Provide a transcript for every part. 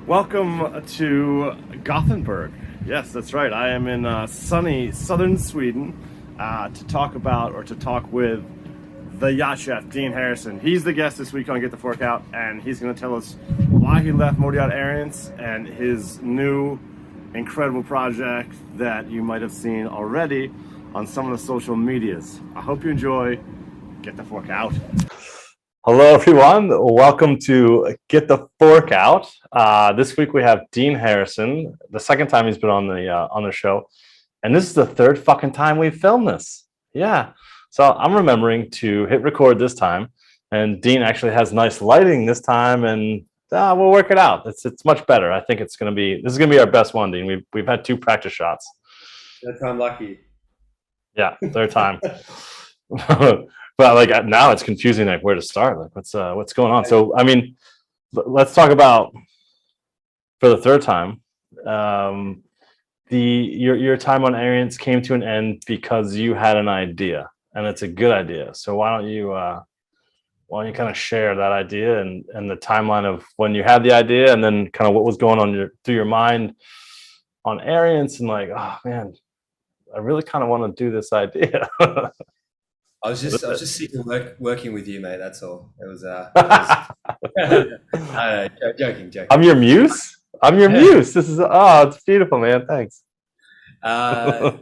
Welcome to Gothenburg. Yes, that's right. I am in sunny southern Sweden to talk with the yacht chef, Dean Harrison. He's the guest this week on Get the Fork Out, and he's going to tell us why he left Yacht Arience and his new incredible project that you might have seen already on some of the social medias. I hope you enjoy Get the Fork Out. Hello, everyone. Welcome to Get the Fork Out. This week we have Dean Harrison. The second time he's been on the show, and this is the third fucking time we've filmed this. Yeah, so I'm remembering to hit record this time, and Dean actually has nice lighting this time, and we'll work it out. It's much better. I think this is gonna be our best one, Dean. We've had 2 practice shots. That's unlucky. Yeah, third time. But like now it's confusing, like where to start, like what's going on. So I mean, let's talk about, for the third time, your time on Arience came to an end because you had an idea, and it's a good idea. So why don't you kind of share that idea and the timeline of when you had the idea, and then kind of what was going on through your mind on Arience, and like, oh man, I really kind of want to do this idea. I was just sitting working with you, mate. That's all. It was joking. I'm your muse. Muse. This is it's beautiful, man. Thanks. No,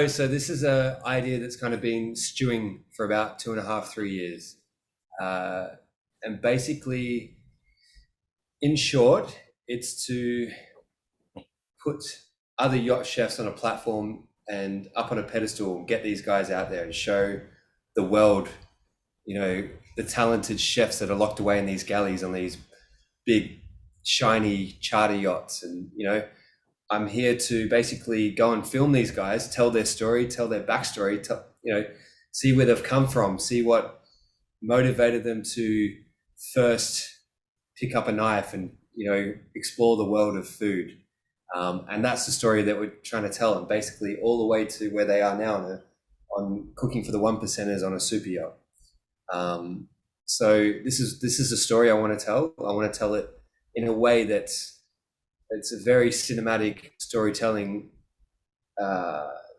so this is a idea that's kind of been stewing for about 2.5, 3 years, and basically, in short, it's to put other yacht chefs on a platform and up on a pedestal, get these guys out there and show the world, the talented chefs that are locked away in these galleys on these big, shiny charter yachts. And, I'm here to basically go and film these guys, tell their story, tell their backstory, see where they've come from, see what motivated them to first pick up a knife and, explore the world of food. And that's the story that we're trying to tell, and basically all the way to where they are now on cooking for the 1%ers on a super yacht. So this is a story I want to tell. I want to tell it in a way that's a very cinematic storytelling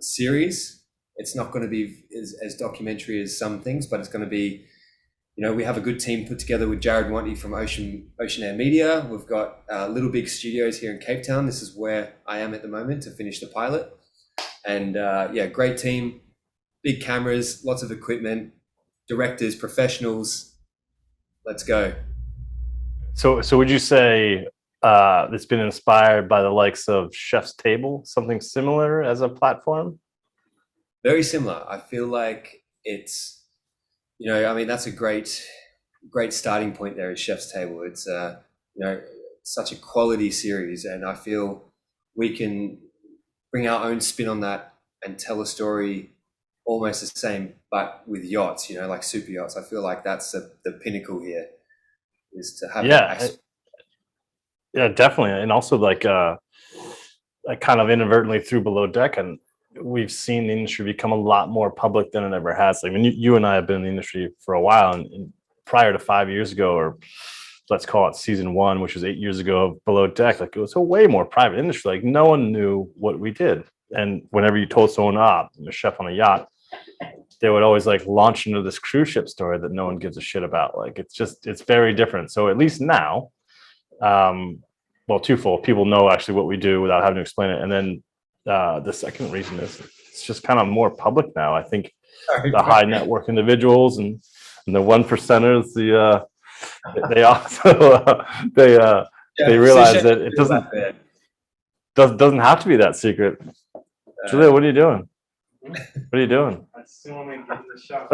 series. It's not going to be as documentary as some things, but it's going to be, we have a good team put together with Jared Monty from Ocean Air Media. We've got Little Big Studios here in Cape Town. This is where I am at the moment to finish the pilot. And great team, big cameras, lots of equipment, directors, professionals. Let's go. So would you say it's been inspired by the likes of Chef's Table, something similar as a platform? Very similar. I feel like it's, that's a great starting point there at Chef's Table. It's, such a quality series, and I feel we can bring our own spin on that and tell a story almost the same, but with yachts, like super yachts. I feel like that's the pinnacle here, is to have Yeah, definitely. And also like kind of inadvertently through Below Deck, and we've seen the industry become a lot more public than it ever has. I mean, you and I have been in the industry for a while, and prior to 5 years ago, or let's call it season 1, which was 8 years ago of Below Deck, like it was a way more private industry. Like no one knew what we did. And whenever you told someone, I'm a chef on a yacht, they would always like launch into this cruise ship story that no one gives a shit about. Like it's very different. So at least now, well, twofold, people know actually what we do without having to explain it. And then the second reason is it's just kind of more public now. I think the high net worth individuals and the 1%ers, they also they realize that it doesn't have to be that secret. Julia, what are you doing? What are you doing? I'm swimming in the shop.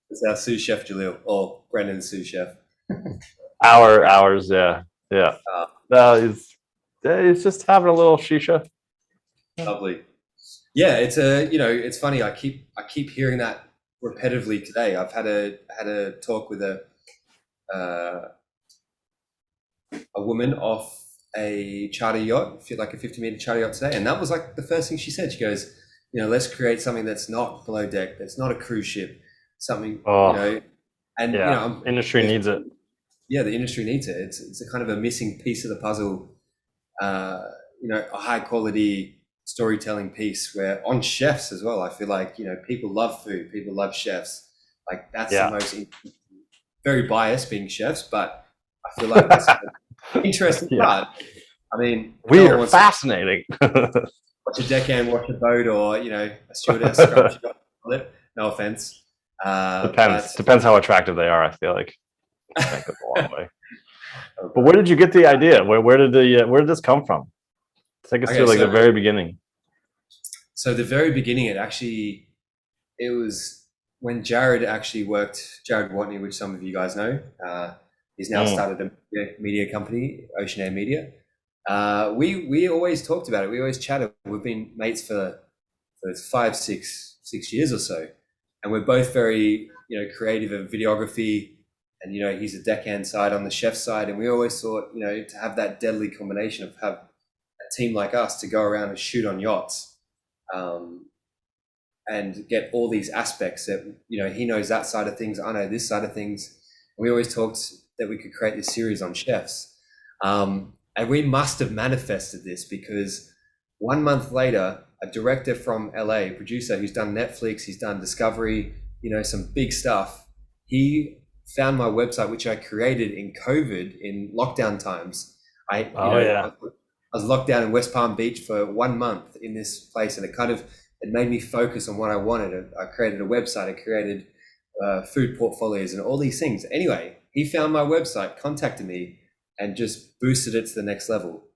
That's our sous chef Jalil, or Brendan's sous chef. Ours, yeah. He's just having a little shisha. Lovely. Yeah, it's funny. I keep hearing that repetitively today. I've had a talk with a woman off a charter yacht, like a 50-meter charter yacht today, and that was like the first thing she said. She goes, let's create something that's not Below Deck, that's not a cruise ship, something, And you know, industry needs it. yeah, the industry needs it. It's a kind of a missing piece of the puzzle. You know, a high quality storytelling piece where on chefs as well. I feel like, you know, people love food, people love chefs. Like that's the most very biased being chefs, but I feel like that's an interesting part. I mean, we are fascinating. Watch a deckhand, watch a boat, or you know, a stewardess scrunch your lip. No offense. Depends how attractive they are. I feel like that goes a long way. But where did you get the idea? Where did this come from? Take us through like the very beginning. So the very beginning, it was when Jared actually worked. Jared Watney, which some of you guys know, he's now started a media company, Ocean Air Media. We always talked about it. We always chatted. We've been mates for 6 years or so, and we're both very, you know, creative in videography. And, you know, he's a deckhand side, on the chef side. And we always thought, you know, to have that deadly combination of have a team like us to go around and shoot on yachts, and get all these aspects that, you know, he knows that side of things, I know this side of things. And we always talked that we could create this series on chefs. And we must have manifested this because 1 month later, a director from LA, producer who's done Netflix, he's done Discovery, you know, some big stuff. He found my website, which I created in COVID, in lockdown times. I was locked down in West Palm Beach for 1 month in this place, and it made me focus on what I wanted. I created a website, I created food portfolios and all these things. Anyway, he found my website, contacted me, and just boosted it to the next level.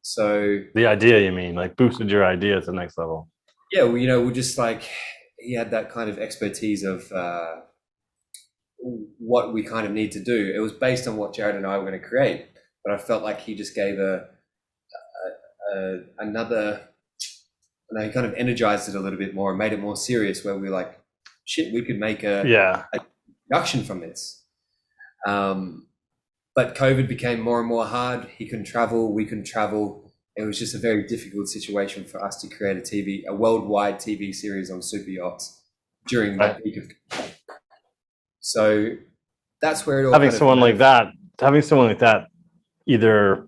So the idea, you mean, like boosted your idea to the next level? Yeah, well, you know, we're just like, he had that kind of expertise of what we kind of need to do. It was based on what Jared and I were going to create, but I felt like he just gave another, and he kind of energized it a little bit more and made it more serious, where we were like, shit, we could make a production from this. But COVID became more and more hard. He couldn't travel, we couldn't travel. It was just a very difficult situation for us to create a worldwide TV series on super yachts during that peak of. So that's where it all. Having someone like that, either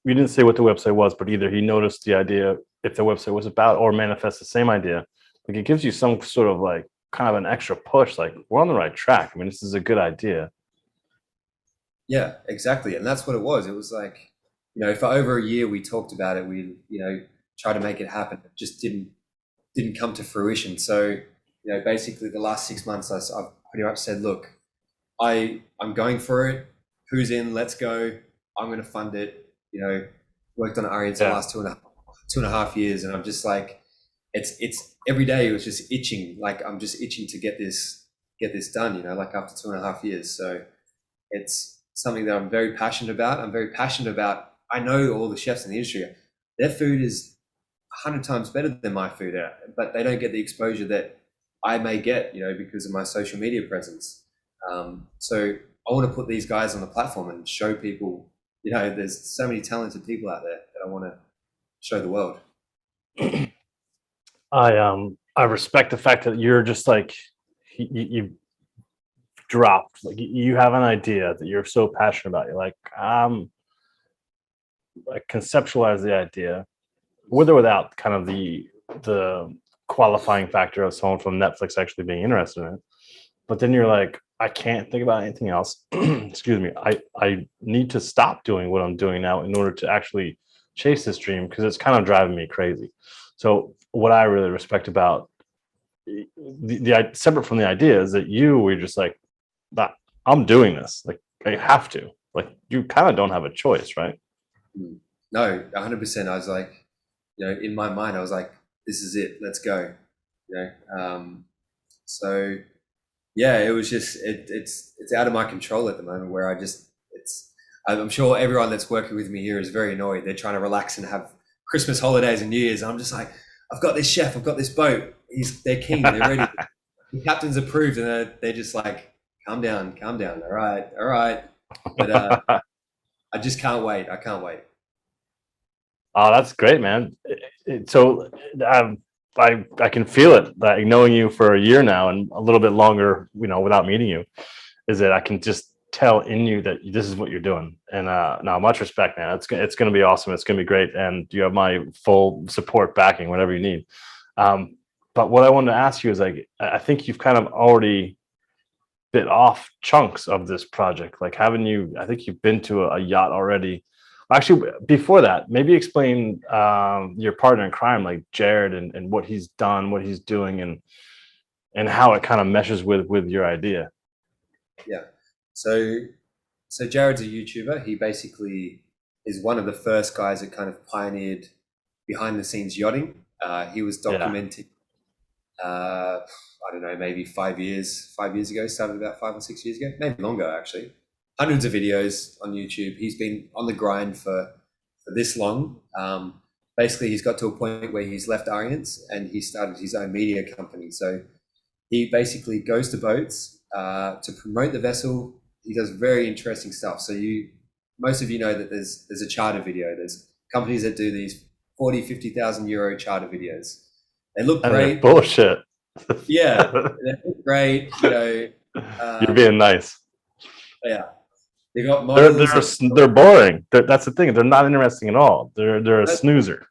you didn't say what the website was, but either he noticed the idea, if the website was about, or manifests the same idea. Like it gives you some sort of like kind of an extra push, like we're on the right track. I mean, this is a good idea. Yeah, exactly. And that's what it was. It was like, you know, for over a year we talked about it, we, you know, tried to make it happen. It just didn't come to fruition. So, you know, basically the last 6 months I've pretty much said, look, I'm going for it. Who's in? Let's go. I'm going to fund it. You know, worked on Arience the last 2.5 years, and I'm just like, it's every day it was just itching. Like I'm just itching to get this done. You know, like after 2.5 years. So it's something that I'm very passionate about. I know all the chefs in the industry. Their food is 100 times better than my food, but they don't get the exposure that I may get, you know, because of my social media presence. So I want to put these guys on the platform and show people, you know, there's so many talented people out there that I want to show the world. I respect the fact that you're just like, you dropped, like you have an idea that you're so passionate about. You're like, like conceptualize the idea with or without kind of the qualifying factor of someone from Netflix actually being interested in it. But then you're like, I can't think about anything else. Excuse me. I need to stop doing what I'm doing now in order to actually chase this dream, because it's kind of driving me crazy. So what I really respect about the separate from the idea is that you were just like, I'm doing this. Like I have to. Like you kind of don't have a choice, right? No, 100%. I was like, you know, in my mind, I was like, this is it. Let's go. You know, so yeah, it was just it's out of my control at the moment. Where I'm sure everyone that's working with me here is very annoyed. They're trying to relax and have Christmas holidays and New Year's, and I'm just like, I've got this chef, I've got this boat. They're keen, they're ready. The captain's approved, and they're just like, calm down. All right. But I just can't wait. I can't wait. Oh, that's great, man. So I can feel it, like knowing you for a year now and a little bit longer, without meeting you, is that I can just tell in you that this is what you're doing. And now, much respect, man. It's going to be awesome. It's going to be great, and you have my full support, backing, whatever you need. But what I wanted to ask you is, like, I think you've kind of already bit off chunks of this project. Like, haven't you? I think you've been to a yacht already. Actually, before that, maybe explain your partner in crime, like Jared, and what he's done, what he's doing, and how it kind of meshes with your idea. Yeah. So Jared's a YouTuber. He basically is one of the first guys that kind of pioneered behind the scenes yachting. He was documenting, I don't know, maybe 5 years ago, started about 5 or 6 years ago, maybe longer actually. Hundreds of videos on YouTube. He's been on the grind for this long. Basically, he's got to a point where he's left Arience and he started his own media company. So he basically goes to boats to promote the vessel. He does very interesting stuff. So most of you know that there's a charter video. There's companies that do these 40, 50,000 euro charter videos. They look great. Bullshit. Yeah, they look great. You're being nice. Yeah, they got models. They're boring. That's the thing. They're not interesting at all. They're a snoozer.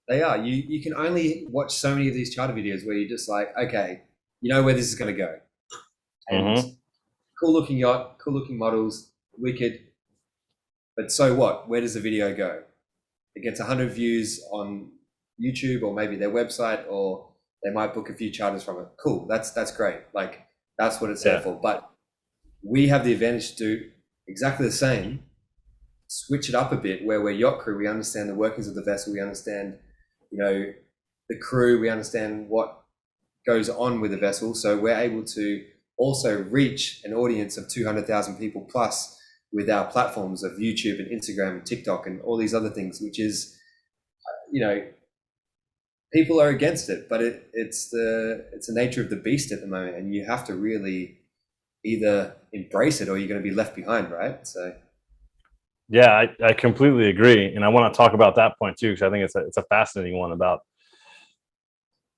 They are. You can only watch so many of these charter videos where you're just like, okay, you know where this is going to go. And cool looking yacht, cool looking models, wicked. But so what? Where does the video go? It gets 100 views on YouTube or maybe their website, or they might book a few charters from it. Cool. That's great. Like, that's what it's there for. But we have the advantage to do exactly the same, switch it up a bit, where we're yacht crew. We understand the workings of the vessel. We understand, the crew. We understand what goes on with the vessel. So we're able to also reach an audience of 200,000 people plus with our platforms of YouTube and Instagram and TikTok and all these other things, which is, people are against it, but it's the nature of the beast at the moment, and you have to really either embrace it or you're going to be left behind, right? So yeah, I completely agree, and I want to talk about that point too, because I think it's a fascinating one about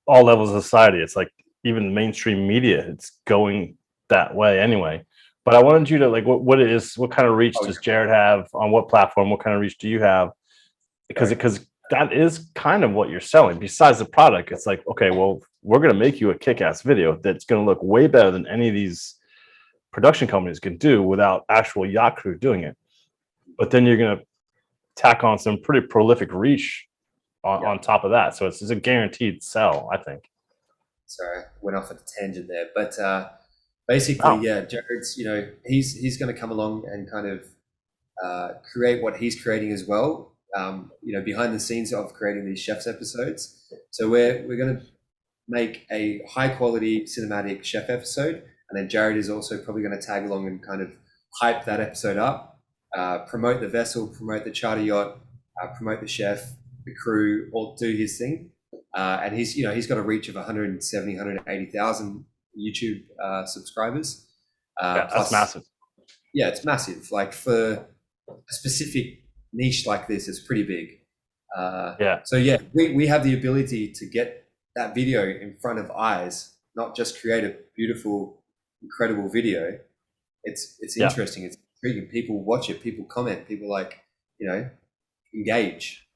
all levels of society. It's like even mainstream media, it's going that way anyway. But I wanted you to, like, what kind of reach does Jared have on what platform? What kind of reach do you have? Because that is kind of what you're selling. Besides the product, it's like, okay, well, we're going to make you a kick-ass video that's going to look way better than any of these production companies can do without actual yacht crew doing it. But then you're going to tack on some pretty prolific reach on top of that. So it's a guaranteed sell, I think. Sorry, went off at a tangent there. But basically, Jared's, he's going to come along and kind of create what he's creating as well. Behind the scenes of creating these chefs episodes. So we're going to make a high quality cinematic chef episode, and then Jared is also probably going to tag along and kind of hype that episode up, promote the vessel, promote the charter yacht, promote the chef, the crew, all do his thing. And he's got a reach of 170, 180,000 YouTube subscribers. That's massive. Yeah, it's massive. Like, for a specific niche like this, is pretty big. So we have the ability to get that video in front of eyes, not just create a beautiful, incredible video. It's interesting. It's intriguing. People watch it. People comment. People engage.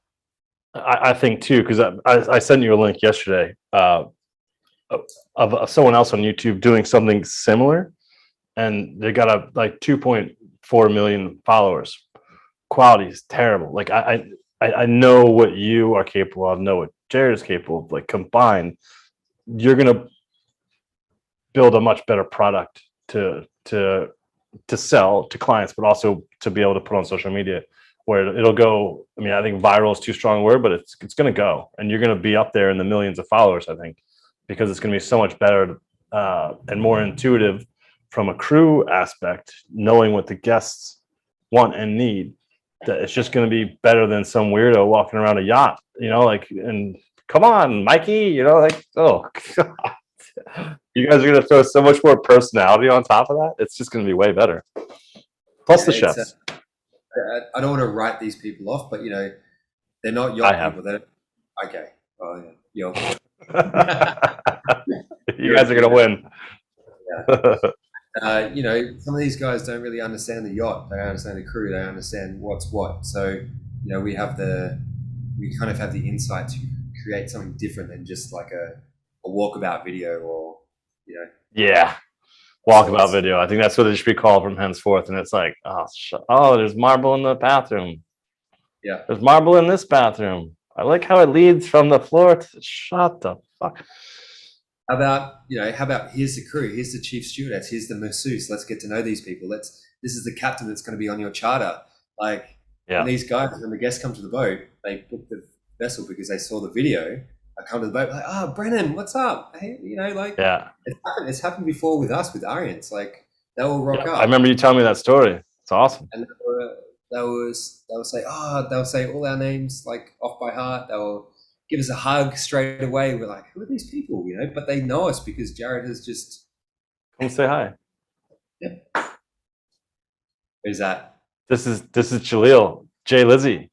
I think too, because I sent you a link yesterday of someone else on YouTube doing something similar, and they got like 2.4 million followers. Quality is terrible. Like, I know what you are capable of, know what Jared is capable of. Like, combined, you're gonna build a much better product to sell to clients, but also to be able to put on social media, where it'll go. I mean, I think viral is too strong a word, but it's gonna go, and you're gonna be up there in the millions of followers, I think, because it's gonna be so much better and more intuitive from a crew aspect, knowing what the guests want and need. That it's just going to be better than some weirdo walking around a yacht, and come on, Mikey, oh God. You guys are going to throw so much more personality on top of that. It's just going to be way better. Plus the chefs. I don't want to write these people off, but they're not yacht people. Okay. Well, yeah. You guys are gonna win. You know, some of these guys don't really understand the yacht. They don't understand the crew. They don't understand what's what. So, you know, we kind of have the insight to create something different than just like a walkabout video or, you know. Yeah. So Walkabout it's- video. I think that's what it should be called from henceforth. And it's like, oh, there's marble in the bathroom. Yeah. There's marble in this bathroom. I like how it leads from the floor to shut the fuck. How about here's the crew, here's the chief stewardess, here's the masseuse. Let's get to know these people. This is the captain that's going to be on your charter. Like, Yeah. and these guys, when the guests come to the boat, they book the vessel because they saw the video. I come to the boat like, oh, Brennan, what's up? Hey, you know, like, Yeah. it's happened before with us with Arience. Like, they will rock Yeah. up. I remember you telling me that story. It's awesome. And they'll say all our names like off by heart. They'll give us a hug straight away. We're like, who are these people? You know, but they know us because Jared has just. Come say hi. Who's that? This is Jaleel, Jay Lizzie.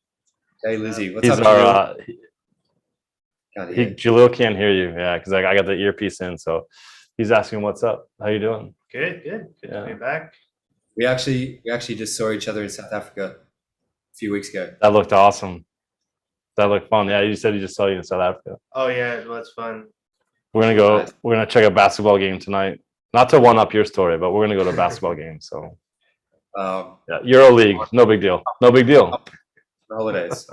Hey, Lizzie. What's He's up? our Can't hear. Jaleel can't hear you. Yeah, because I got the earpiece in, so he's asking what's up. How you doing? Good to Yeah. be back. We actually just saw each other in South Africa a few weeks ago. That looked awesome. That looked fun. Yeah, you said he just saw you in South Africa. Oh yeah, it was fun. We're gonna go. Nice. We're gonna check a basketball game tonight. Not to one up your story, but we're gonna go to a basketball game. So yeah, Euro League, no big deal. No big deal. Holidays.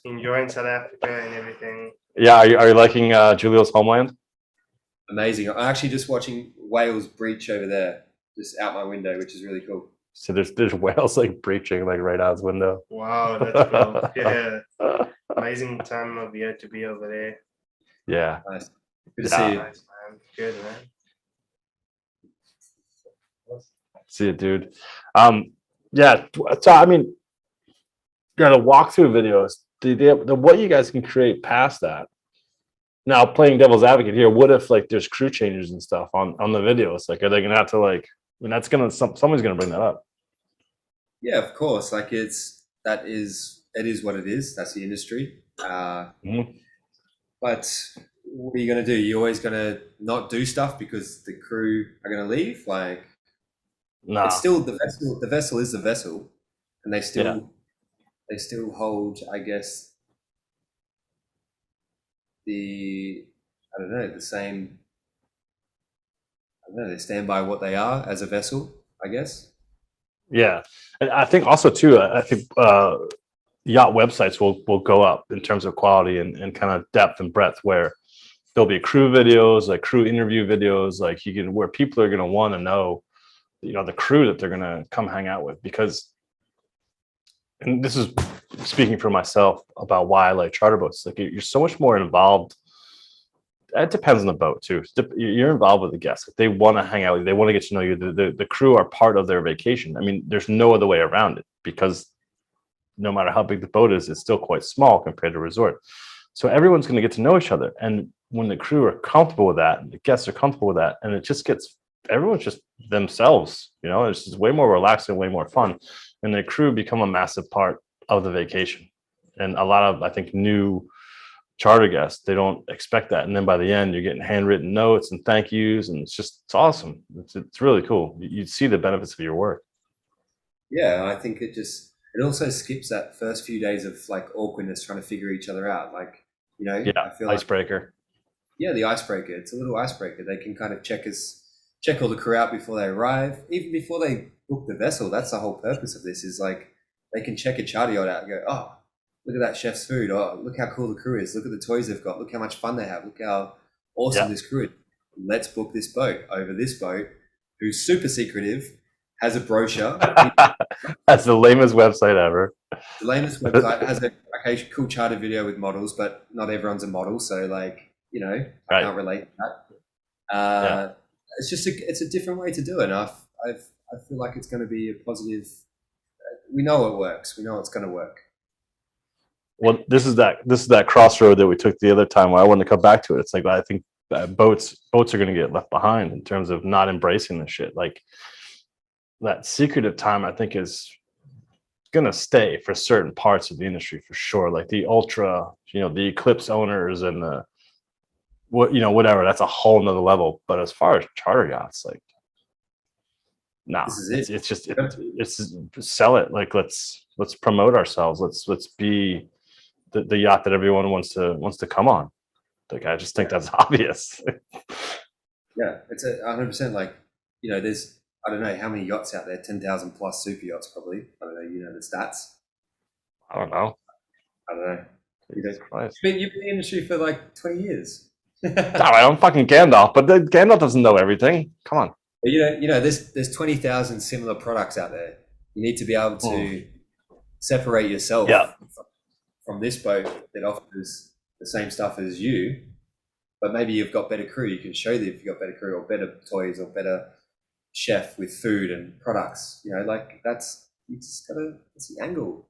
Enjoying South Africa and everything. Yeah, are you liking Julio's homeland? Amazing. I'm actually just watching Wales breach over there, just out my window, which is really cool. So there's whales like breaching like right out his window. Wow, that's cool. Yeah, amazing time of year to be over there. Yeah. Nice. Good to Yeah. see you. Nice, man. Good, man. See it, dude. Yeah. So I mean, yeah, the walkthrough videos, the what you guys can create past that. Now, playing devil's advocate here, what if like there's crew changes and stuff on the videos? Like, are they gonna have to like? I mean, that's gonna somebody's gonna bring that up. Yeah, of course. Like it is what it is. That's the industry. Mhm. But what are you going to do? You're always going to not do stuff because the crew are going to leave. Like Nah. it's still the vessel. The vessel is the vessel, and they still Yeah. they still hold, I guess, the same. I don't know. They stand by what they are as a vessel, I guess. Yeah, and I think also too, I think yacht websites will go up in terms of quality and kind of depth and breadth, where there'll be crew videos, like crew interview videos, like you can where people are going to want to know, you know, the crew that they're going to come hang out with, because, and this is speaking for myself about why I like charter boats. Like you're so much more involved. It depends on the boat too. You're involved with the guests. If they want to hang out with you, they want to get to know you. The crew are part of their vacation. I mean, there's no other way around it, because no matter how big the boat is, it's still quite small compared to a resort. So everyone's going to get to know each other. And when the crew are comfortable with that, and the guests are comfortable with that, and it just gets, everyone's just themselves, you know, it's just way more relaxed and way more fun. And the crew become a massive part of the vacation. And a lot of, I think, new charter guests, they don't expect that, and then by the end you're getting handwritten notes and thank yous, and it's awesome. It's really cool. You see the benefits of your work. Yeah, I think it also skips that first few days of like awkwardness trying to figure each other out. Like, you know, Yeah, I feel icebreaker. the icebreaker. It's a little icebreaker. They can kind of check all the crew out before they arrive, even before they book the vessel. That's the whole purpose of this. Is like they can check a charter yacht out and go, oh, look at that chef's food. Oh, look how cool the crew is. Look at the toys they've got. Look how much fun they have. Look how awesome this crew is. Let's book this boat over this boat, who's super secretive, has a brochure. That's the lamest website ever. The lamest website has a cool charter video with models, but not everyone's a model. So like, you know, I can't relate to that. It's just it's a different way to do it. And I feel like it's going to be a positive. We know it works. We know it's going to work. Well, this is that crossroad that we took the other time where I wanted to come back to it. It's like, I think boats are going to get left behind in terms of not embracing this shit. Like that secretive time, I think, is going to stay for certain parts of the industry for sure. Like the ultra, you know, the Eclipse owners and the whatever. That's a whole nother level. But as far as charter yachts, like, no, This is it. it's just it's sell it. Like, let's promote ourselves. Let's be the yacht that everyone wants to come on. Like, I just think that's obvious. Yeah, it's 100%. Like, there's, I don't know how many yachts out there, 10,000 plus super yachts probably. I don't know, the stats. I don't know. I don't know. Jesus Christ. You've been in the industry for like 20 years. No, I'm fucking Gandalf, but Gandalf doesn't know everything. Come on. But there's 20,000 similar products out there. You need to be able to separate yourself from this boat that offers the same stuff as you, but maybe you've got better crew. You can show that you've got better crew or better toys or better chef with food and products. Like that's the angle.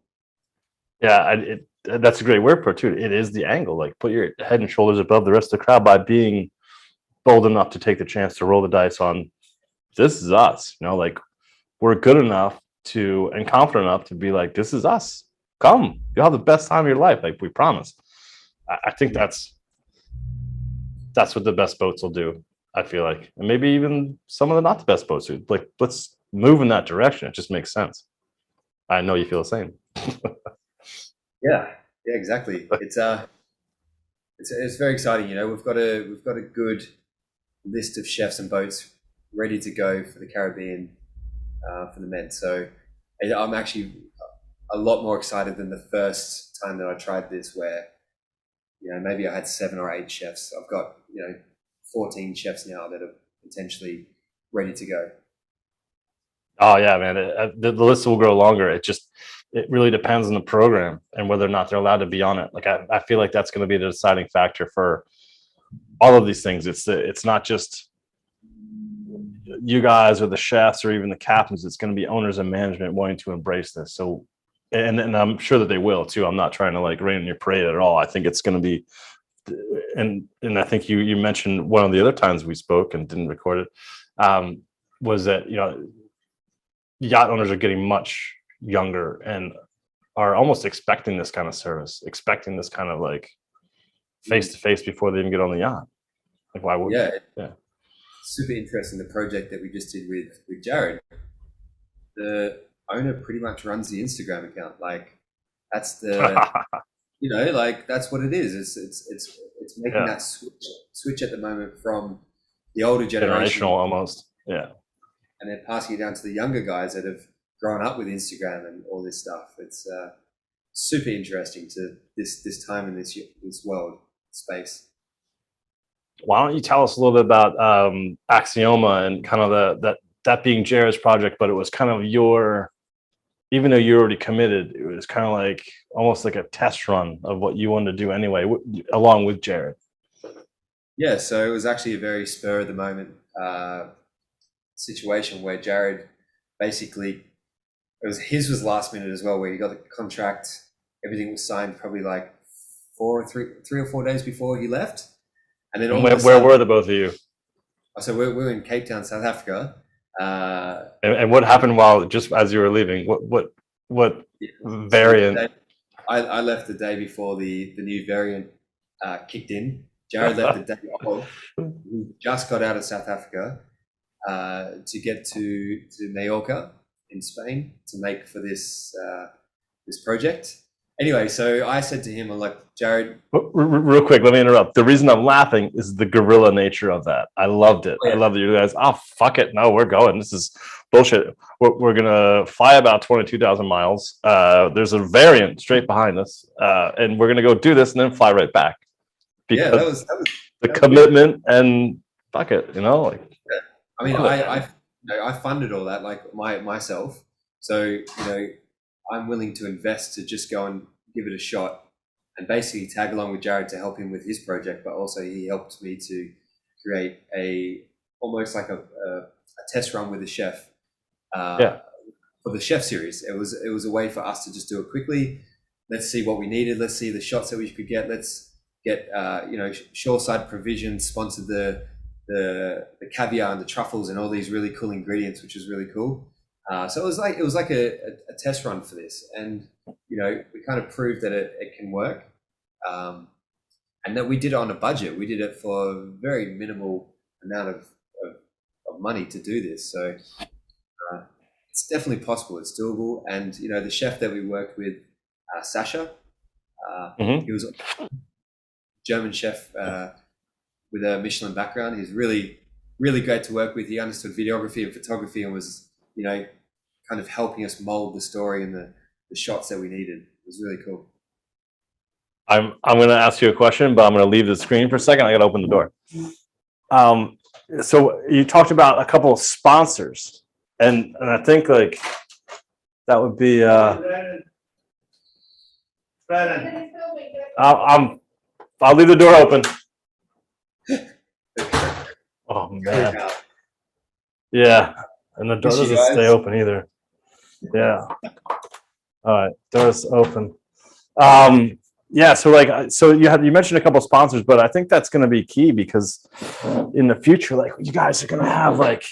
Yeah, that's a great word for it too. It is the angle. Like, put your head and shoulders above the rest of the crowd by being bold enough to take the chance to roll the dice on, this is us. Like, we're good enough and confident enough to be like, this is us. Come, you'll have the best time of your life. Like, we promise. I think that's what the best boats will do. I feel like, and maybe even some of the not the best boats do. Like, let's move in that direction. It just makes sense. I know you feel the same. Yeah, exactly. It's very exciting. We've got a good list of chefs and boats ready to go for the Caribbean for the Med. So I'm actually a lot more excited than the first time that I tried this, where maybe I had 7 or 8 chefs. I've got 14 chefs now that are potentially ready to go. Oh yeah, man. The list will grow longer. It really depends on the program and whether or not they're allowed to be on it. Like, I feel like that's going to be the deciding factor for all of these things. It's not just you guys or the chefs or even the captains. It's going to be owners and management wanting to embrace this. So, and I'm sure that they will too. I'm not trying to like rain on your parade at all. I think it's going to be, and I think you mentioned one of the other times we spoke and didn't record it, was that yacht owners are getting much younger and are almost expecting this kind of service, expecting this kind of like face to face before they even get on the yacht. Like, why would? Yeah. Super interesting. The project that we just did with Jared, the owner pretty much runs the Instagram account. Like, that's the like that's what it is. It's making that switch at the moment from the older generation, generational almost. Yeah. And then passing it down to the younger guys that have grown up with Instagram and all this stuff. It's super interesting to this time in this world space. Why don't you tell us a little bit about Axioma and kind of that being Jared's project, but it was kind of even though you're already committed, it was kind of like almost like a test run of what you wanted to do anyway, along with Jared. Yeah, so it was actually a very spur of the moment situation where Jared basically, his was last minute as well, where he got the contract, everything was signed probably like 3 or 4 days before he left. And then where were the both of you? So we're in Cape Town, South Africa. And what happened while just as you were leaving? What variant? So I left the day before the new variant kicked in. Jared left the day off. We just got out of South Africa to get to Mallorca in Spain to make for this project. Anyway, so I said to him, I'm like, Jared. Real quick, let me interrupt. The reason I'm laughing is the guerrilla nature of that. I loved it. I love that you guys, fuck it. No, we're going. This is bullshit. We're going to fly about 22,000 miles. There's a variant straight behind us. And we're going to go do this and then fly right back. Because that was the commitment and fuck it, I mean, I funded all that, like myself. So, I'm willing to invest to just go and give it a shot and basically tag along with Jared to help him with his project, but also he helped me to create almost like a test run with the chef for the chef series. It was a way for us to just do it quickly. Let's see what we needed. Let's see the shots that we could get. Let's get Shoreside Provision sponsored the caviar and the truffles and all these really cool ingredients, which is really cool. So it was like a test run for this, and we kind of proved that it can work. and that we did it on a budget. We did it for a very minimal amount of money to do this. So it's definitely possible. It's doable. And you know, the chef that we worked with, Sasha, he was a German chef with a Michelin background. He's really, really great to work with. He understood videography and photography and was, you know, kind of helping us mold the story and the shots that we needed. It was really cool. I'm going to ask you a question, but I'm going to leave the screen for a second. I got to open the door. So you talked about a couple of sponsors, and I think like that would be. I'll leave the door open. Oh man. Yeah, and the door doesn't stay open either. Yeah. All right, door's open. Yeah, so like, so you mentioned a couple of sponsors, but I think that's going to be key because in the future, like you guys are going to have like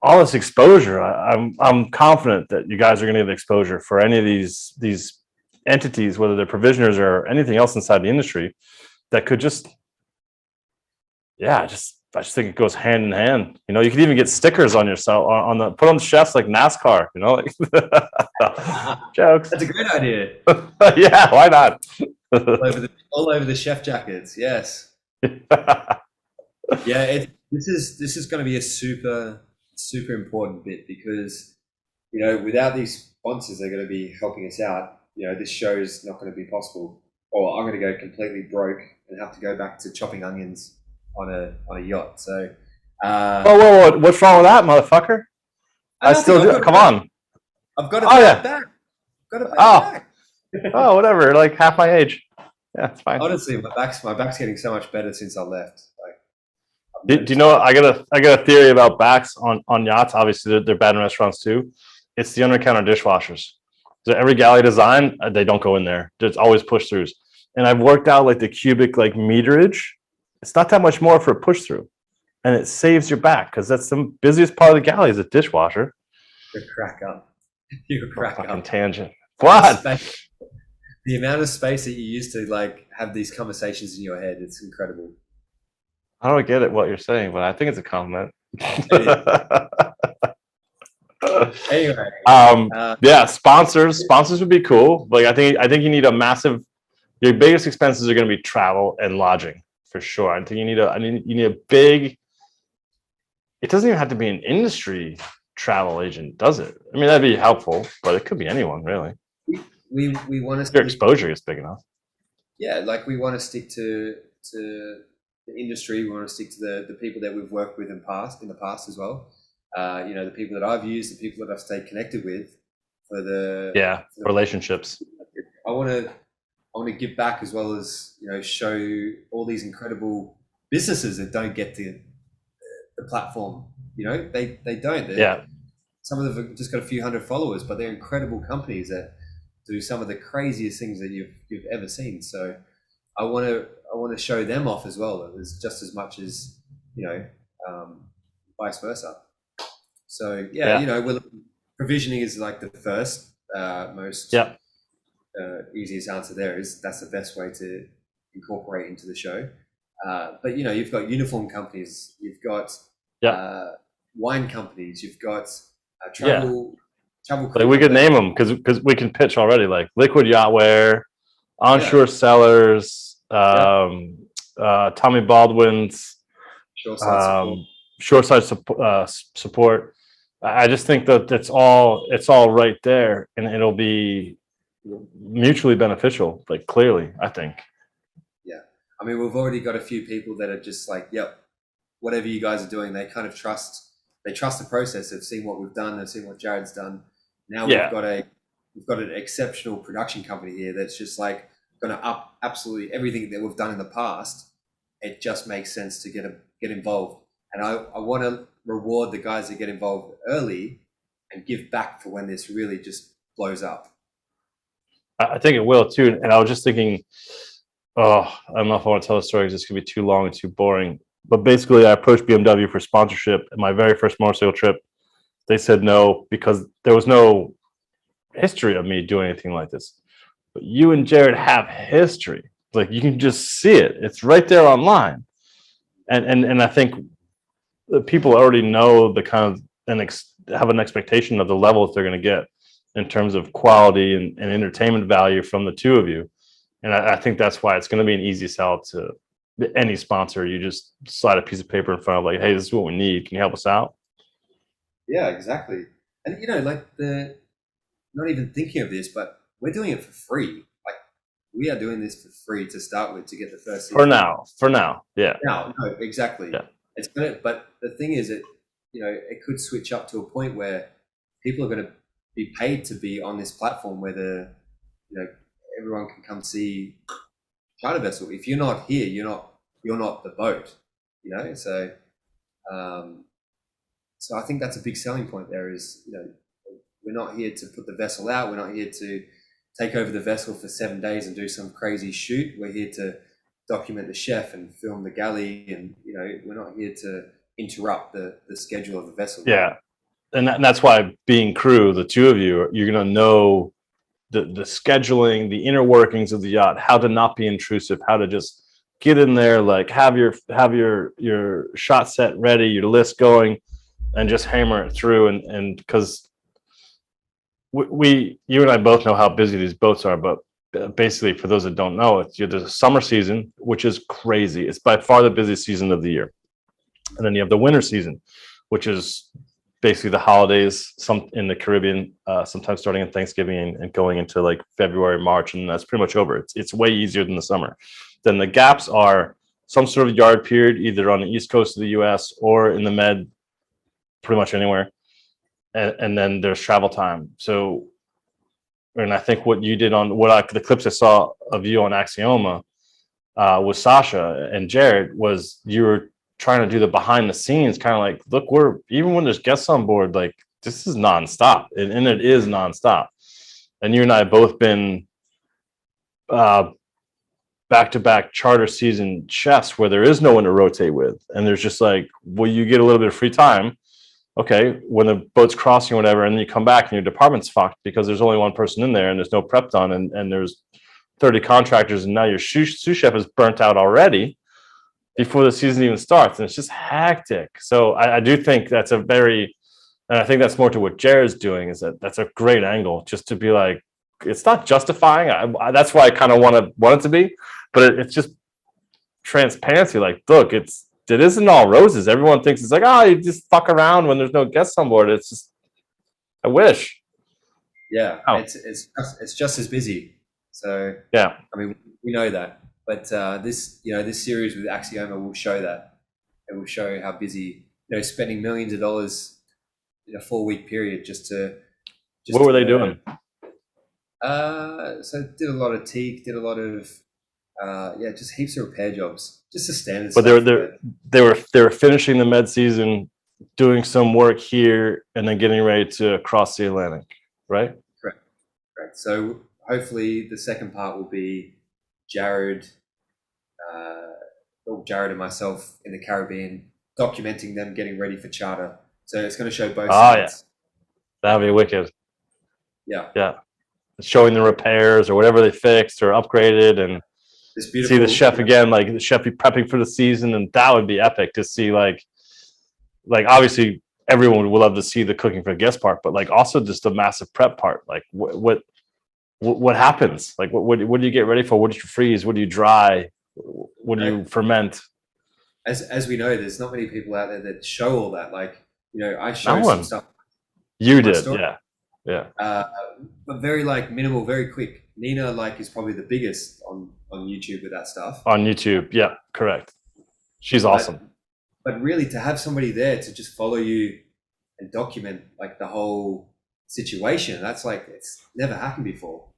all this exposure. I'm confident that you guys are going to get exposure for any of these entities, whether they're provisioners or anything else inside the industry, that could just, yeah, I just think it goes hand in hand. You know, you could even get stickers on yourself put on the chefs like NASCAR. You know, like jokes. That's a great idea. Yeah, why not? all over the chef jackets. Yes. Yeah, this is going to be a super important bit because, you know, without these sponsors, they're going to be helping us out. You know, this show is not going to be possible, or I'm going to go completely broke and have to go back to chopping onions on a yacht. So, whoa, what's wrong with that, motherfucker? I still do. Come on. I've got a bad back. Got a bad back. Oh, whatever. Like half my age. Yeah, it's fine. Honestly, my back's getting so much better since I left. Do you know what? I got a theory about backs on yachts. Obviously, they're bad in restaurants too. It's the under-counter dishwashers. So every galley design, they don't go in there. There's always push-throughs. And I've worked out like the cubic like meterage. It's not that much more for a push-through, and it saves your back because that's the busiest part of the galley is a dishwasher. You crack up. You crack up. Tangent. What? The amount of space that you used to like have these conversations in your head, it's incredible. I don't get it what you're saying, but I think it's a compliment. Anyway, yeah, sponsors would be cool. Like I think you need a massive. Your biggest expenses are going to be travel and lodging for sure. I think you need a big. It doesn't even have to be an industry travel agent, does it? I mean, that'd be helpful, but it could be anyone really. We want to. Your exposure is big enough. Yeah, like we want to stick to the industry. We want to stick to the people that we've worked with in the past as well. You know, the people that I've used, the people that I've stayed connected with for the relationships. I want to give back as well as, you know, show all these incredible businesses that don't get the platform. You know, they don't. Some of them have just got a few hundred followers, but they're incredible companies that do some of the craziest things that you've ever seen. So I want to show them off as well. As just as much as, you know, vice versa. So you know, provisioning is like the first most easiest answer. That's the best way to incorporate into the show. But you know, you've got uniform companies, you've got wine companies, you've got travel. Like we could name them because we can pitch already. Like Liquid Yachtwear, Onshore Sellers, Tommy Baldwin's, Shoreside support. I just think that it's all right there, and it'll be mutually beneficial. Like clearly, I think. Yeah, I mean, we've already got a few people that are just like, yep, whatever you guys are doing, they kind of trust. They trust the process. They've seen what we've done. They've seen what Jared's done. Now we've got an exceptional production company here that's just like going to up absolutely everything that we've done in the past. It just makes sense to get involved, and I want to reward the guys that get involved early and give back for when this really just blows up. I think it will too. And I was just thinking, I don't know if I want to tell the story because it's going to be too long and too boring. But basically, I approached BMW for sponsorship at my very first motorcycle trip. They said no because there was no history of me doing anything like this. But you and Jared have history. Like you can just see it. It's right there online. And I think that people already know the kind of have an expectation of the levels they're going to get in terms of quality and entertainment value from the two of you. And I think that's why it's going to be an easy sell to any sponsor. You just slide a piece of paper in front of like, hey, this is what we need. Can you help us out? Yeah, exactly. And like not even thinking of this, but we're doing it for free. Like we are doing this for free to start with to get the first season. For now. Yeah. No, exactly. Yeah. It's gonna, but the thing is it it could switch up to a point where people are going to be paid to be on this platform where everyone can come see charter vessel. If you're not here, you're not the boat, so so I think that's a big selling point there is, we're not here to put the vessel out. We're not here to take over the vessel for 7 days and do some crazy shoot. We're here to document the chef and film the galley, and we're not here to interrupt the schedule of the vessel. Yeah, and that's why being crew, the two of you, you're going to know the scheduling, the inner workings of the yacht, how to not be intrusive, how to just get in there, like have your shot set ready, your list going, and just hammer it through. And because you and I both know how busy these boats are, but basically for those that don't know, there's a summer season, which is crazy. It's by far the busiest season of the year. And then you have the winter season, which is basically the holidays, some in the Caribbean, sometimes starting in Thanksgiving and going into like February, March, and that's pretty much over. It's way easier than the summer. Then the gaps are some sort of yard period, either on the East Coast of the US or in the Med, pretty much anywhere. And then there's travel time. So, and I think what you did on the clips I saw of you on Axioma with Sasha and Jared was you were trying to do the behind the scenes, kind of like, look, even when there's guests on board, like this is nonstop, and it is nonstop. And you and I have both been back-to-back charter season chefs where there is no one to rotate with, and there's just like, well, you get a little bit of free time. Okay, when the boat's crossing or whatever, and then you come back and your department's fucked because there's only one person in there and there's no prep done, and there's 30 contractors, and now your sous chef is burnt out already before the season even starts, and it's just hectic. So I do think that's and I think that's more to what Jared's doing, is that's a great angle, just to be like, it's not justifying. That's why I kind of want it to be, but it's just transparency. Like, look, it isn't all roses. Everyone thinks it's like, oh, you just fuck around when there's no guests on board. It's just, I wish. Yeah, it's just as busy. So yeah, I mean, we know that, but this series with Axioma will show that. It will show how busy, spending millions of dollars in a 4-week period just to. What were they doing? So did a lot of teak, did a lot of just heaps of repair jobs, just the standard. But they were finishing the Med season, doing some work here, and then getting ready to cross the Atlantic, right? Correct. So hopefully the second part will be Jared and myself in the Caribbean, documenting them getting ready for charter. So it's going to show both sides. Yeah, that'd be wicked. Yeah. Showing the repairs or whatever they fixed or upgraded, and see the chef again, like the chef be prepping for the season, and that would be epic to see. Like obviously everyone would love to see the cooking for the guest part, but like also just the massive prep part. Like what happens? Like what do you get ready for? What do you freeze? What do you dry? What do you ferment? As we know, there's not many people out there that show all that. Like, I show some stuff. You did, yeah. But very minimal, very quick. Nina is probably the biggest on YouTube with that stuff. On YouTube, yeah, correct. She's awesome. But really, to have somebody there to just follow you and document the whole situation, that's it's never happened before.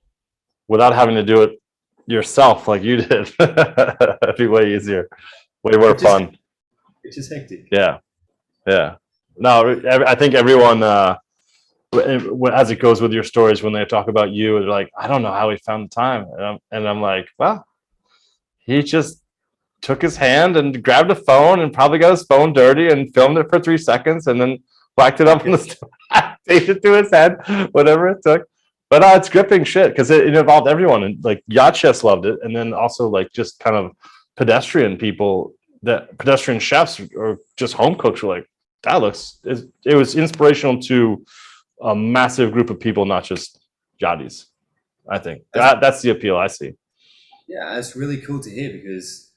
Without having to do it yourself like you did, it'd be way easier, way more fun. It's just hectic. Yeah. No, I think everyone. As it goes with your stories, when they talk about you, they're like, I don't know how he found the time. And I'm like, well, he just took his hand and grabbed a phone and probably got his phone dirty and filmed it for 3 seconds and then whacked it up on the taped it to his head, whatever it took. But it's gripping shit because it involved everyone, and like yacht chefs loved it, and then also like just kind of pedestrian people, that pedestrian chefs or just home cooks were like, that looks. It was inspirational to a massive group of people, not just yachties. I think that's the appeal I see. Yeah, it's really cool to hear because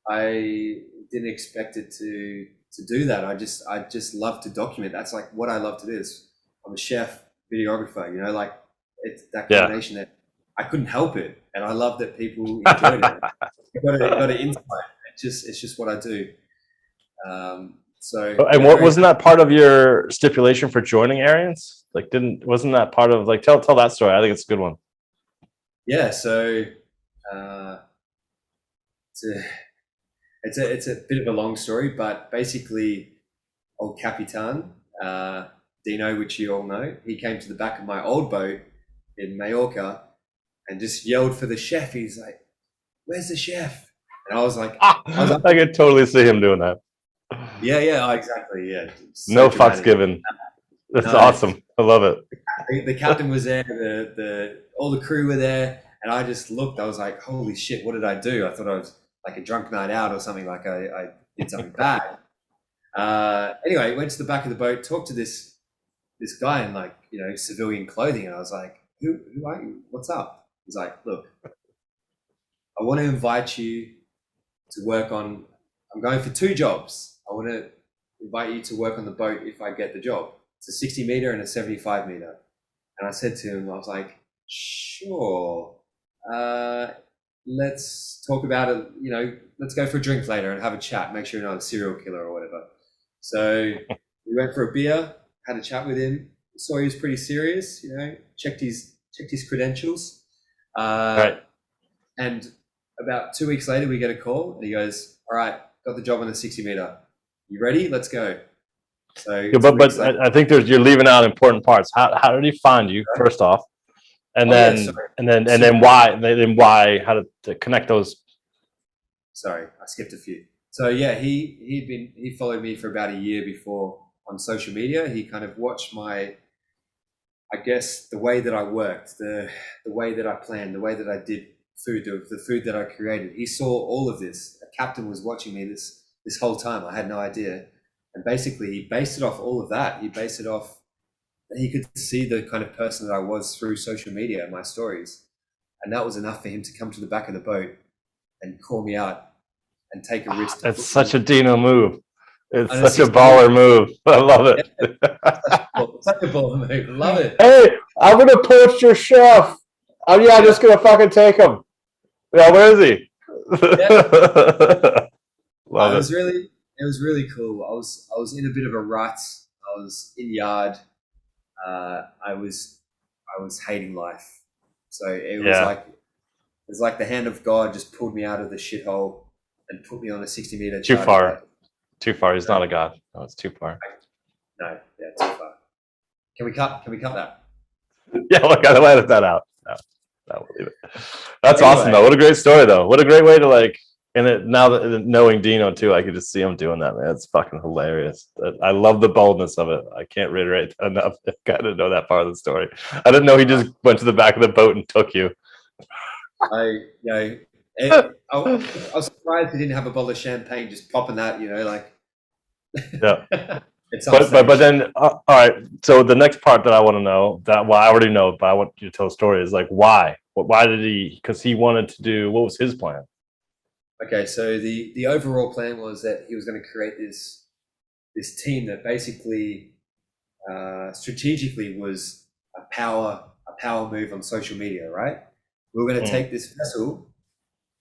I didn't expect it to do that. I just love to document. That's like what I love to do. Is I'm a chef, videographer. You know, like it's that Yeah. combination that I couldn't help it, and I love that people enjoyed it. Got to insight. It's just what I do. So And what wasn't that part of your stipulation for joining Arience? Like, wasn't that part of like tell that story? I think it's a good one. Yeah, so it's a bit of a long story, but basically, old Capitan Dino, which you all know, he came to the back of my old boat in Mallorca and just yelled for the chef. He's like, "Where's the chef?" And I was like, I could totally see him doing that. Yeah, exactly, yeah. So no dramatic. fucks given. That's No, awesome. I love it. The captain was there, all the crew were there, and I just looked. I was like, "Holy shit! What did I do?" I thought I was like a drunk night out or something. Like I did something bad. Anyway, went to the back of the boat, talked to this guy in like civilian clothing, and I was like, "Who are you? What's up?" He's like, "Look, I want to invite you to work on. I'm going for 2 jobs. I want to invite you to work on the boat if I get the job. It's a 60 meter and a 75 meter." And I said to him, I was like, "Sure. Let's talk about it. Let's go for a drink later and have a chat. Make sure you're not a serial killer or whatever." So we went for a beer, had a chat with him. Saw he was pretty serious. Checked his credentials. Right. And about 2 weeks later, we get a call, and he goes, "All right, got the job on the 60 meter. You ready? Let's go." So, yeah, but I think you're leaving out important parts. How did he find you first off, and then why? How to connect those? Sorry, I skipped a few. So yeah, he followed me for about a year before on social media. He kind of watched my, I guess, the way that I worked, the way that I planned, the way that I did food, the food that I created. He saw all of this. A captain was watching me this whole time. I had no idea. And basically, he based it off all of that. He based it off, he could see the kind of person that I was through social media and my stories. And that was enough for him to come to the back of the boat and call me out and take a risk. It's such a Dino move. It's such a baller move. I love it. Such a baller move. Love it. Hey, I'm going to poach your chef. I'm just going to fucking take him. Yeah, where is he? Love it. It was really cool. I was in a bit of a rut. I was in yard. I was hating life. So it was like the hand of God just pulled me out of the shithole and put me on a 60 meter. Too far. Too far. He's not a god. No, it's too far. No, yeah, too far. Can we cut that? Yeah, look, I'll edit that out. No, we'll leave it. That's awesome though. What a great story though. What a great way to like. And now that knowing Dino too, I could just see him doing that, man. It's fucking hilarious. I love the boldness of it. I can't reiterate enough. I gotta know that part of the story. I didn't know he just went to the back of the boat and took you. I was surprised he didn't have a bottle of champagne just popping that, like. Yeah. but then all right. So the next part that I want to know, I already know, but I want you to tell the story, is like why? Why did he? Because he wanted to do. What was his plan? Okay, so the overall plan was that he was going to create this team that basically strategically was a power move on social media, right? We were going to take this vessel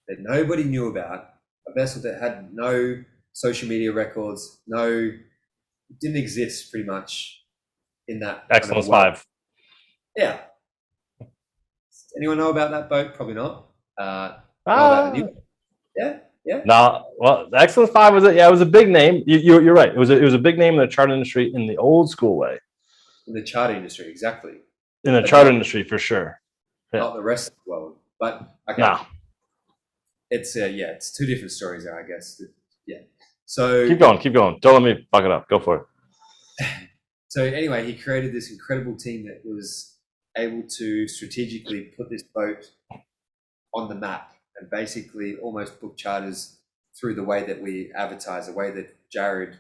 that nobody knew about, a vessel that had no social media records, didn't exist pretty much in that. Excellence 5. Yeah. Anyone know about that boat? Probably not. Yeah. No, well, the Excellence 5 was it was a big name. You're right. It was a big name in the charter industry in the old school way. In the charter industry, exactly. In the charter industry, for sure. Yeah. Not the rest of the world, but okay. No. It's it's 2 different stories there, I guess. Yeah. So keep going. Don't let me fuck it up. Go for it. So anyway, he created this incredible team that was able to strategically put this boat on the map and basically almost book charters through the way that we advertise, the way that Jared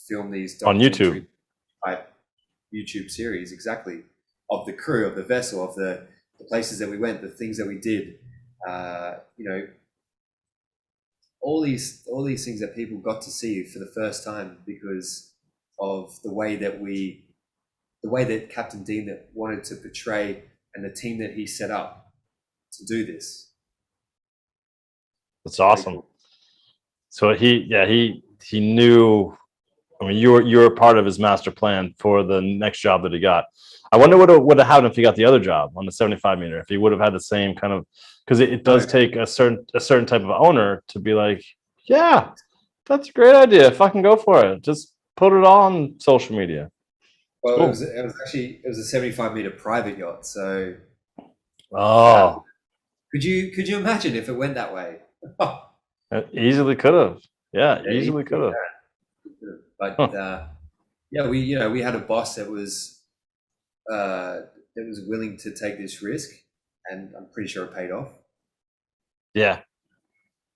filmed these On YouTube. type YouTube series, exactly, of the crew, of the vessel, of the places that we went, the things that we did, you know, all these things that people got to see for the first time because of the way that Captain Dean that wanted to portray and the team that he set up to do this. That's awesome. So he knew. I mean, you were part of his master plan for the next job that he got. I wonder what would have happened if he got the other job on the 75 meter. If he would have had the same kind of, because it does take a certain type of owner to be like, yeah, that's a great idea. Fucking go for it. Just put it on social media. Well, Cool. it was actually a 75-meter private yacht. So, Oh, could you imagine if it went that way? it easily could have. Yeah, Yeah, easily could have. But yeah, we had a boss that was willing to take this risk, and I'm pretty sure it paid off. Yeah,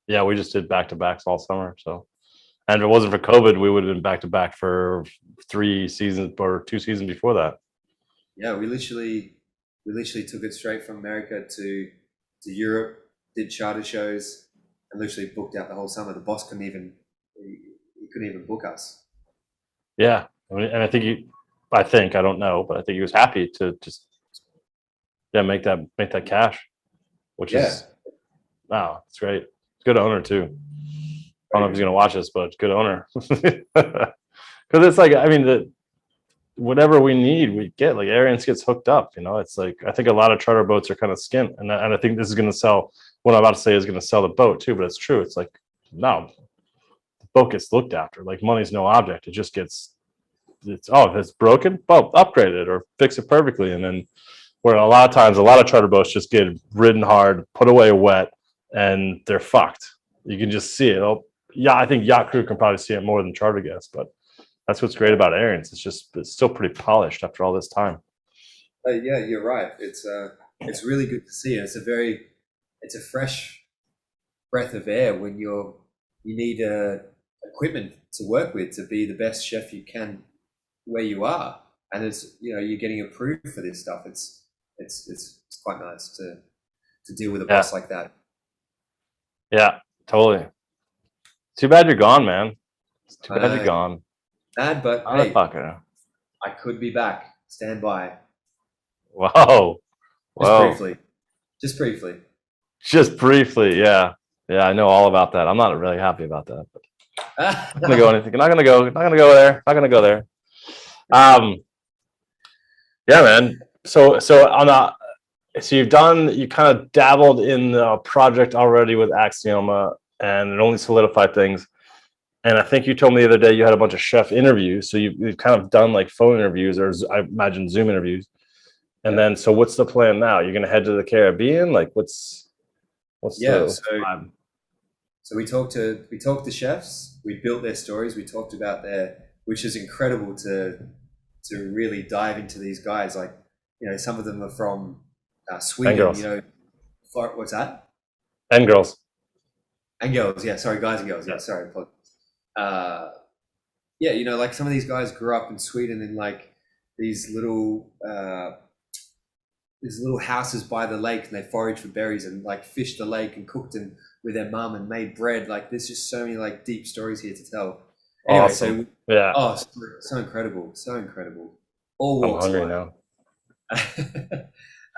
we just did back-to-backs all summer. So, and if it wasn't for COVID, we would have been back-to-back for 3 seasons or 2 seasons before that. Yeah, we literally took it straight from America to Europe, did charter shows, and literally booked out the whole summer. The boss couldn't even book us. Yeah, I mean, and I don't know, but I think he was happy to just make that cash, which is wow, it's great. Good owner too. I don't know if he's gonna watch this, but good owner. Because it's like, I mean, whatever we need, we get. Like Arience gets hooked up. You know, it's like I think a lot of charter boats are kind of skint, and I think this is gonna sell. What I'm about to say is gonna sell the boat too, but it's true. It's like no, the boat gets looked after. Like money's no object. It just gets. If it's broken, well, upgrade it or fix it perfectly, and then where a lot of times a lot of charter boats just get ridden hard, put away wet, and they're fucked. You can just see it. Yeah, I think yacht crew can probably see it more than charter guests, but that's what's great about Arience. It's still pretty polished after all this time. Yeah, you're right. It's really good to see. It's a fresh breath of air when you need equipment to work with to be the best chef you can where you are, and it's you're getting approved for this stuff. It's quite nice to deal with a boss like that. Yeah, totally. Too bad you're gone, man. It's too bad you're gone. Sad, but hey, I could be back. Stand by. Whoa. Just briefly. Yeah. I know all about that. I'm not really happy about that. But I'm not gonna go anything. Not gonna go there. Not gonna go there. Yeah, man. So you kind of dabbled in the project already with Axioma, and it only solidified things. And I think you told me the other day you had a bunch of chef interviews. So you've kind of done like phone interviews, or I imagine Zoom interviews. And then, so what's the plan now? You're gonna head to the Caribbean? Like, what's the plan? So we talked to chefs. We built their stories. We talked about which is incredible to really dive into these guys. Like, some of them are from Sweden. What's that? And girls. And girls, yeah. Sorry, guys and girls. Yeah, sorry. Yeah, like some of these guys grew up in Sweden in like these little houses by the lake, and they foraged for berries and like fished the lake and cooked them with their mum and made bread. Like there's just so many like deep stories here to tell. Anyway, awesome. So incredible. All walks I'm hungry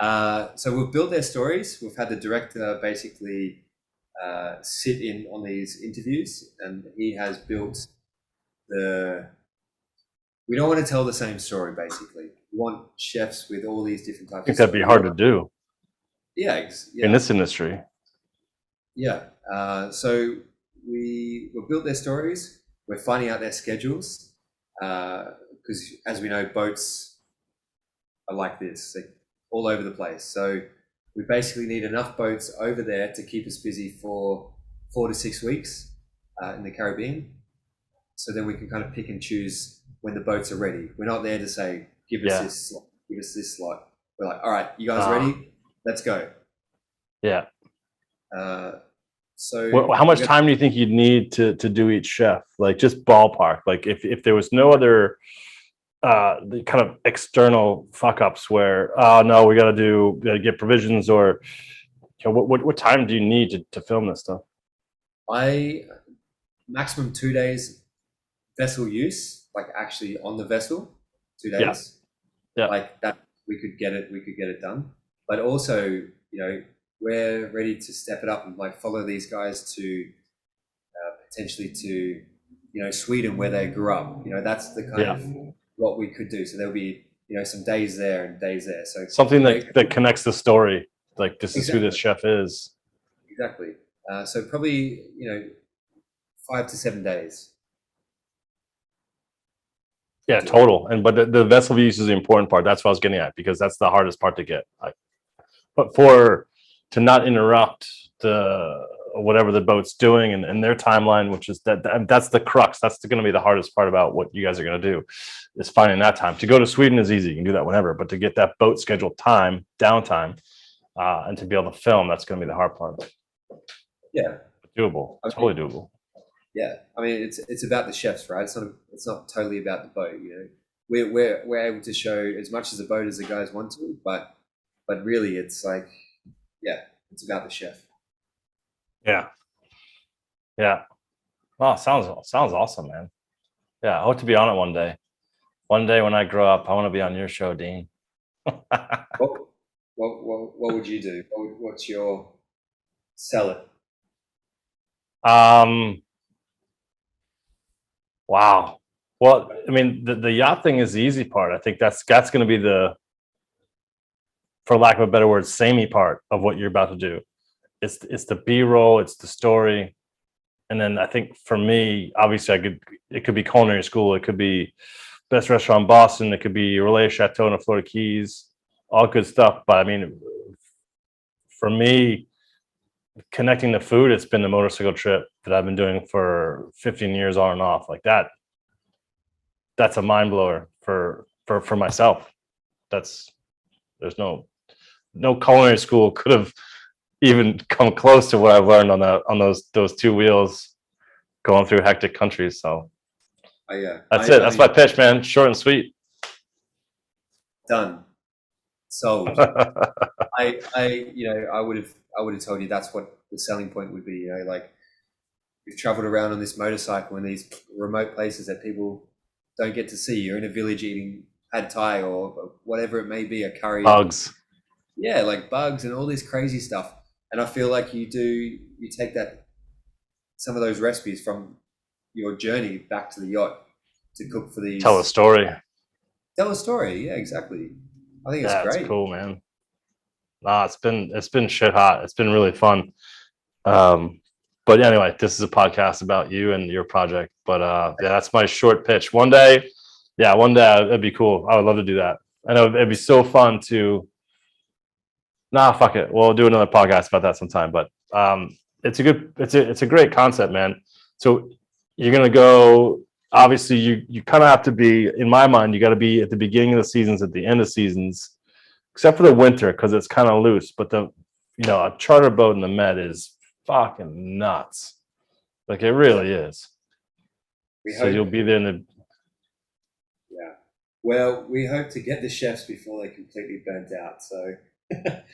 now. So we've built their stories. We've had the director basically sit in on these interviews, and he has built we don't want to tell the same story, basically. We want chefs with all these different types. I think that'd be hard to do. Yeah. In this industry. Yeah. So we built their stories. We're finding out their schedules because, as we know, boats are like this, like all over the place. So we basically need enough boats over there to keep us busy for 4 to 6 weeks in the Caribbean. So then we can kind of pick and choose when the boats are ready. We're not there to say, give us this slot. we're like, all right, you guys ready? Let's go. Yeah. So How much time do you think you'd need to do each chef? Like just ballpark. Like if there was no other the kind of external fuck ups where no, we gotta get provisions, or what time do you need to film this stuff? I maximum 2 days vessel use, like actually on the vessel, 2 days. Yeah. Like that we could get it done. But also, you know, we're ready to step it up and like follow these guys to potentially to, you know, Sweden where they grew up. You know, that's the kind of what we could do. So there'll be, you know, some days there and days there. So something that connects the story. Like this is who this chef is. Exactly. So probably, you know, 5 to 7 days. Yeah, total. But the vessel use is the important part. That's what I was getting at, because that's the hardest part to get. But to not interrupt the whatever the boat's doing and their timeline, which is that's the crux. That's going to be the hardest part about what you guys are going to do, is finding that time. To go to Sweden is easy. You can do that whenever. But to get that boat scheduled time, downtime, and to be able to film, that's going to be the hard part. Yeah. Doable. Totally doable. Yeah. I mean, it's about the chefs, right? It's not totally about the boat, you know. We're able to show as much as the boat as the guys want to, but really it's like, yeah, it's about the chef. Yeah. Yeah. Oh, sounds awesome, man. Yeah, I hope to be on it one day. One day when I grow up, I want to be on your show, Dean. What would you do? What's your sell it? Wow. Well, I mean, the yacht thing is the easy part. I think that's going to be the, for lack of a better word, samey part of what you're about to do. It's the B-roll, it's the story. And then I think for me, obviously it could be culinary school, it could be best restaurant in Boston, it could be Relais Chateau in the Florida Keys, all good stuff. But I mean, for me, connecting the food, it's been the motorcycle trip that I've been doing for 15 years on and off. Like that's a mind blower for myself. There's no culinary school could have even come close to what I've learned on those two wheels going through hectic countries. So that's it. That's my pitch, man. Short and sweet. Done. Sold. I would have told you that's what the selling point would be. You know, like we've traveled around on this motorcycle in these remote places that people don't get to see. You're in a village eating pad thai or whatever it may be, a curry. Bugs. Yeah, like bugs and all this crazy stuff. And I feel like you take some of those recipes from your journey back to the yacht to cook for these. Tell a story. Yeah, exactly. I think it's great. It's cool, man. Nah, it's been shit hot. It's been really fun. But anyway, this is a podcast about you and your project. But yeah, that's my short pitch. One day it'd be cool. I would love to do that. I know it'd be so fun to. Nah, fuck it. We'll do another podcast about that sometime. But it's a great concept, man. So you're gonna go. Obviously, you kind of have to be. In my mind, you got to be at the beginning of the seasons, at the end of seasons, except for the winter because it's kind of loose. But a charter boat in the Med is fucking nuts. Like it really is. So you'll be there in the. Yeah. Well, we hope to get the chefs before they're completely burnt out. So.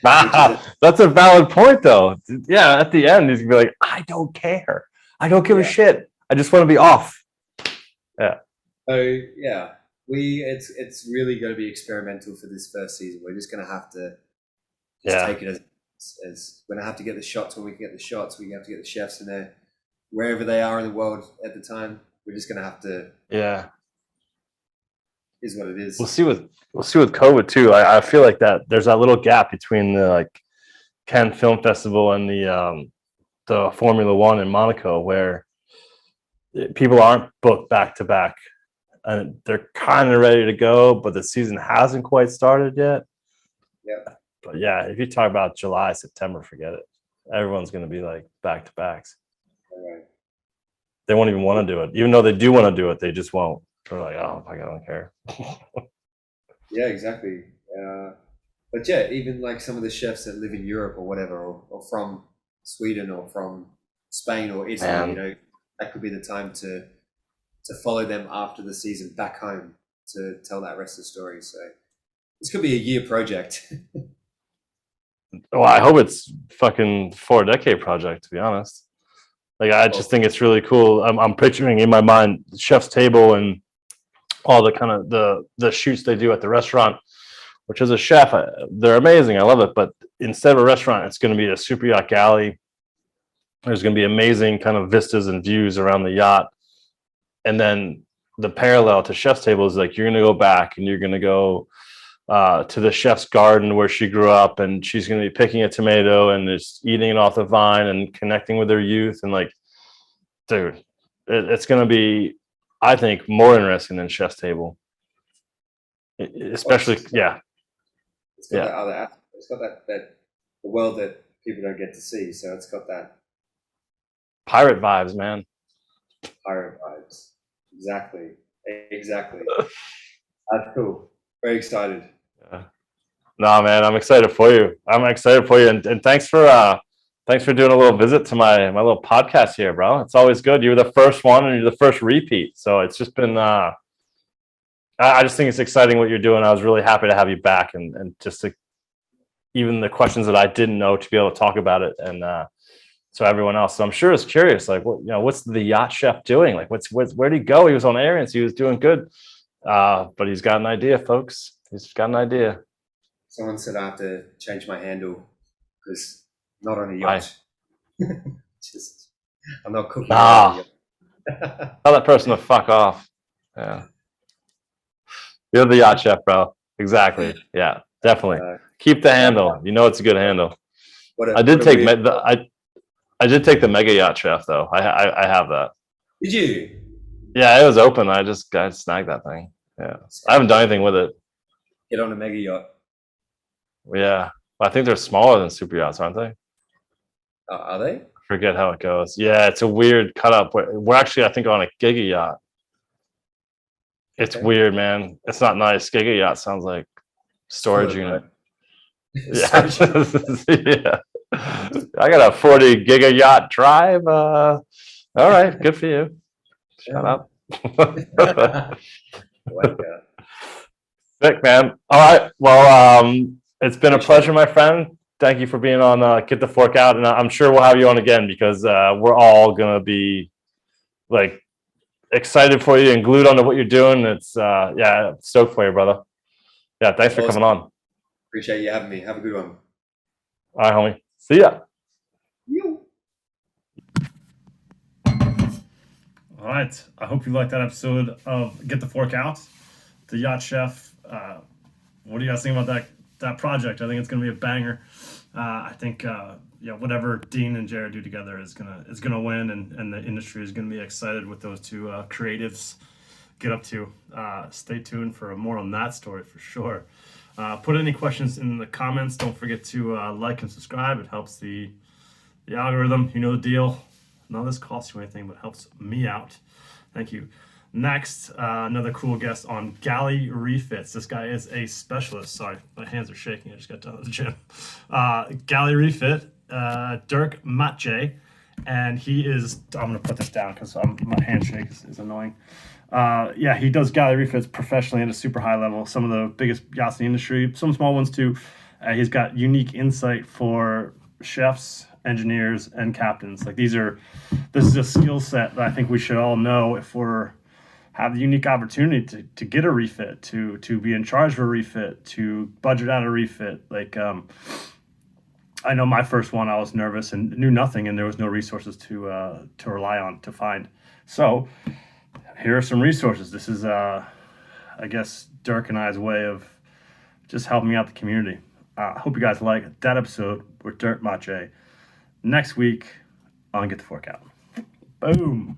That's a valid point, though. Yeah, at the end, he's gonna be like, "I don't care. I don't give a shit. I just want to be off." Yeah. So yeah, it's really going to be experimental for this first season. We're just going to have to take it as we're going to have to get the shots when we can get the shots. We have to get the chefs in there wherever they are in the world at the time. We're just going to have to. Yeah. Is what it is. We'll see with COVID too. I feel like that there's that little gap between the Cannes Film Festival and the Formula One in Monaco where people aren't booked back to back and they're kind of ready to go, but the season hasn't quite started yet. Yeah. But yeah, if you talk about July, September, forget it. Everyone's going to be like back to backs. All right. They won't even want to do it, even though they do want to do it. They just won't. They're like, oh, I don't care. Yeah, exactly. But yeah, even like some of the chefs that live in Europe or whatever, or from Sweden or from Spain or Italy, Man. you know, that could be the time to follow them after the season back home to tell that rest of the story. So this could be a year project. Well, I hope it's fucking 4-decade project, to be honest. Like, I just think it's really cool. I'm picturing in my mind Chef's Table and all the kind of the shoots they do at the restaurant, which as a chef, they're amazing. I love it. But instead of a restaurant, it's going to be a super yacht galley. There's going to be amazing kind of vistas and views around the yacht. And then the parallel to Chef's Table is like, you're going to go back and you're going to go to the chef's garden where she grew up, and she's going to be picking a tomato and just eating it off the vine and connecting with her youth. And like, dude, it's going to be, I think, more interesting than Chef's Table. Especially, yeah. It's got that other aspect. It's got that the world that people don't get to see. So it's got that pirate vibes, man. pirate vibes. Exactly. That's cool. Very excited. Yeah. No, man, I'm excited for you. And thanks for doing a little visit to my little podcast here, bro. It's always good. You were the first one and you're the first repeat. So it's just been I just think it's exciting what you're doing. I was really happy to have you back, and just to, even the questions that I didn't know, to be able to talk about it, and so everyone else. So I'm sure is curious, like, what, what's the yacht chef doing? Like, where'd he go? He was on Arience. He was doing good, but he's got an idea, folks. He's got an idea. Someone said I have to change my handle because not on a yacht. Just, I'm not cooking. Tell that person to fuck off. Yeah. You're the yacht chef, bro. Exactly. Yeah, definitely. Keep the handle. You know it's a good handle. I did take the mega yacht chef though. I have that. Did you? Yeah, it was open. I snagged that thing. Yeah, I haven't done anything with it. Get on a mega yacht. Yeah, I think they're smaller than super yachts, aren't they? Are they? Forget how it goes. Yeah, it's a weird cut up. We're actually, I think, on a giga yacht. It's weird, man. It's not nice. Giga yacht sounds like storage unit. Yeah. Yeah. I got a 40 giga yacht drive. All right, good for you. Shut up. Sick, man. All right. Well, it's been a pleasure, my friend. Thank you for being on Get the Fork Out, and I'm sure we'll have you on again, because we're all gonna be like excited for you and glued onto what you're doing. It's yeah, stoked for you, brother. Yeah, thanks for coming on. Appreciate you having me. Have a good one. All right, homie. See ya. All right. I hope you liked that episode of Get the Fork Out. The Yacht Chef. What do you guys think about that project? I think it's going to be a banger. I think whatever Dean and Jared do together is gonna win, and the industry is going to be excited with those two creatives get up to. Stay tuned for more on that story for sure. Put any questions in the comments. Don't forget to like and subscribe. It helps the algorithm. You know the deal. None of this costs you anything, but helps me out. Thank you. Next, another cool guest on galley refits. This guy is a specialist. Sorry, my hands are shaking. I just got done at the gym. Galley refit, Dirk Matje, and he is. I'm gonna put this down because my handshake is annoying. Yeah, he does galley refits professionally at a super high level. Some of the biggest yachts in the industry, some small ones too. He's got unique insight for chefs, engineers, and captains. Like this is a skill set that I think we should all know if we're have the unique opportunity to get a refit, to be in charge of a refit, to budget out a refit. Like I know my first one, I was nervous and knew nothing, and there was no resources to rely on to find. So here are some resources. This is I guess Dirk and I's way of just helping out the community. I hope you guys like that episode with Dirk Matje. Next week on Get the Fork Out. Boom.